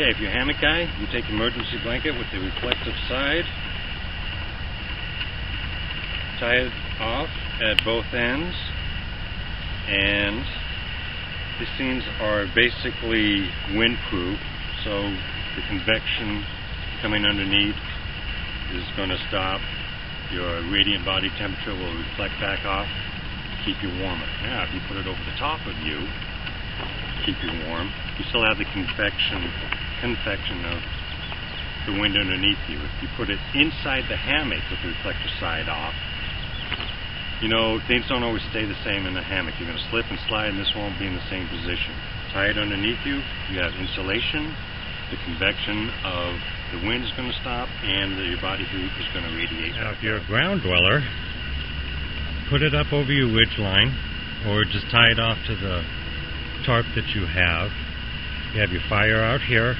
Okay, if you're a hammock guy, you take your emergency blanket with the reflective side, tie it off at both ends, and these things are basically windproof, so the convection coming underneath is going to stop. Your radiant body temperature will reflect back off, keep you warmer. Now, if you put it over the top of you, keep you warm, you still have the convection of the wind underneath you. If you put it inside the hammock with the reflector side off, you know, things don't always stay the same in the hammock. You're going to slip and slide and this won't be in the same position. Tie it underneath you, you have insulation, the convection of the wind is going to stop, and your body heat is going to radiate. Now, if you're a ground dweller, put it up over your ridge line, or just tie it off to the tarp that you have. You have your fire out here.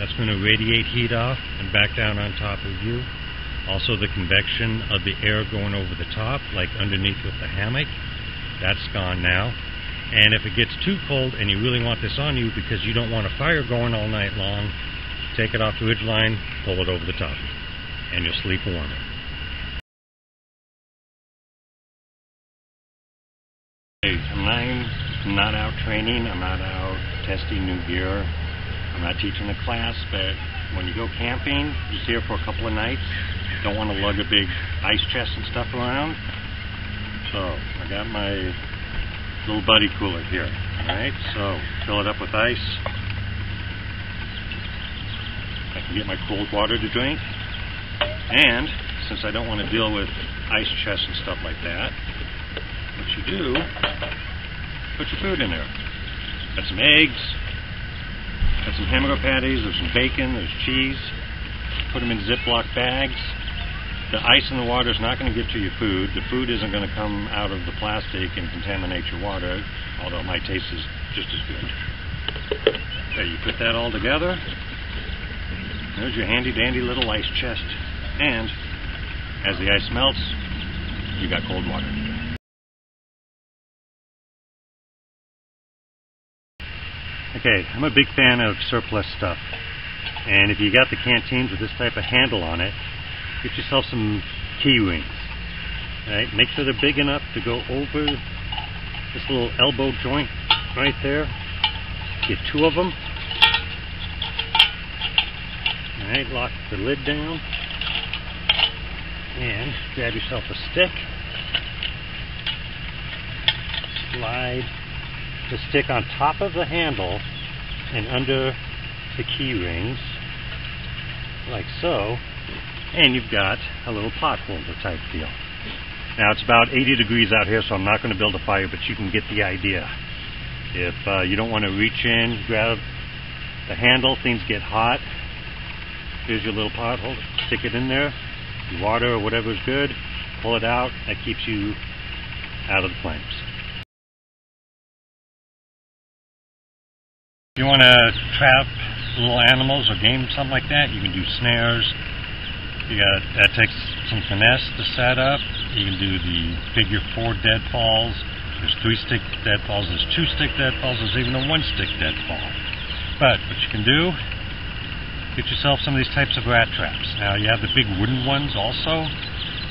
That's going to radiate heat off and back down on top of you. Also the convection of the air going over the top, like underneath with the hammock, that's gone now. And if it gets too cold and you really want this on you because you don't want a fire going all night long, take it off the ridge line, pull it over the top, and you'll sleep warmer. I'm not out training, I'm not out testing new gear, I'm not teaching a class, but when you go camping, you're here for a couple of nights, don't want to lug a big ice chest and stuff around. So I got my little buddy cooler here. Alright, so fill it up with ice. I can get my cold water to drink. And since I don't want to deal with ice chests and stuff like that, what you do, put your food in there. Got some eggs, got some hamburger patties, there's some bacon, there's cheese. Put them in Ziploc bags. The ice in the water is not going to get to your food. The food isn't going to come out of the plastic and contaminate your water, although it might taste just as good. Okay, you put that all together. There's your handy dandy little ice chest. And as the ice melts, you got cold water. Okay, I'm a big fan of surplus stuff. And if you got the canteens with this type of handle on it, get yourself some key rings. Right? Make sure they're big enough to go over this little elbow joint right there. Get 2 of them. Alright, lock the lid down. And grab yourself a stick. Slide the stick on top of the handle and under the key rings, like so, and you've got a little pot holder type deal. Now it's about 80 degrees out here, so I'm not going to build a fire, but you can get the idea. If you don't want to reach in, grab the handle, things get hot, here's your little pot holder, stick it in there, your water or whatever's good, pull it out, that keeps you out of the flames. If you want to trap little animals or game, something like that, you can do snares. That takes some finesse to set up. You can do the figure 4 deadfalls. There's 3-stick deadfalls, there's 2-stick deadfalls, there's even a 1-stick deadfall. But what you can do, get yourself some of these types of rat traps. Now you have the big wooden ones also,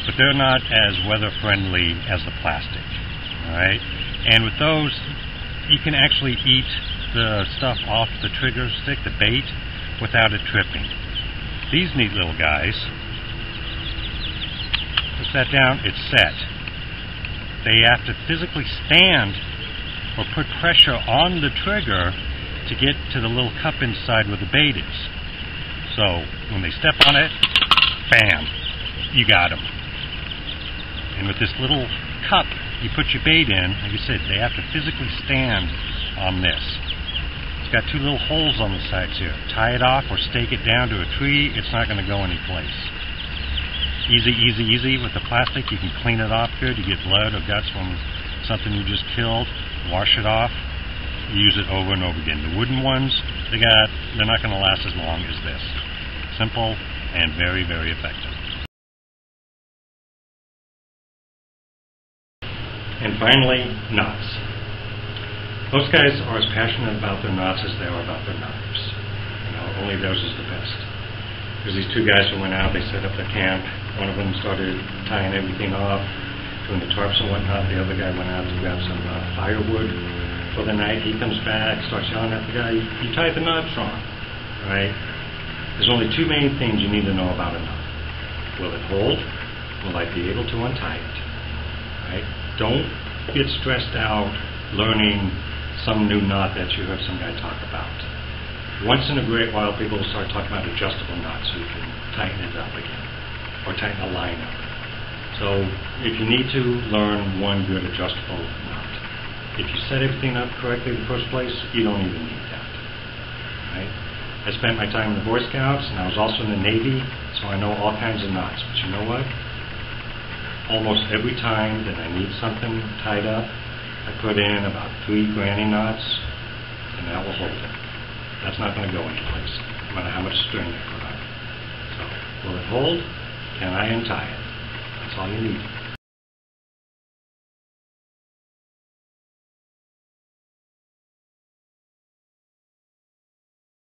but they're not as weather friendly as the plastic. Alright? And with those, you can actually eat the stuff off the trigger stick, the bait, without it tripping. These neat little guys, put that down, it's set. They have to physically stand or put pressure on the trigger to get to the little cup inside where the bait is. So when they step on it, bam, you got them. And with this little cup you put your bait in, like I said, they have to physically stand on this. Got 2 little holes on the sides here. Tie it off or stake it down to a tree, it's not going to go anyplace. Easy, easy, easy. With the plastic, you can clean it off good. You get blood or guts from something you just killed, wash it off, use it over and over again. The wooden ones, they're not going to last as long as this. Simple and very, very effective. And finally, knots. Most guys are as passionate about their knots as they are about their knives. You know, only theirs is the best. There's these two guys who went out, they set up their camp. One of them started tying everything off, doing the tarps and whatnot. The other guy went out to grab some firewood for the night. He comes back, starts yelling at the guy, you tied the knots wrong, right? There's only two main things you need to know about a knot. Will it hold? Will I be able to untie it? Right? Don't get stressed out learning some new knot that you heard some guy talk about. Once in a great while, people will start talking about adjustable knots so you can tighten it up again, or tighten a line up. So if you need to, learn one good adjustable knot. If you set everything up correctly in the first place, you don't even need that. Right? I spent my time in the Boy Scouts, and I was also in the Navy, so I know all kinds of knots. But you know what? Almost every time that I need something tied up, I put in about 3 granny knots, and that will hold it. That's not going to go anyplace, no matter how much string I put on it. So, will it hold? Can I untie it? That's all you need.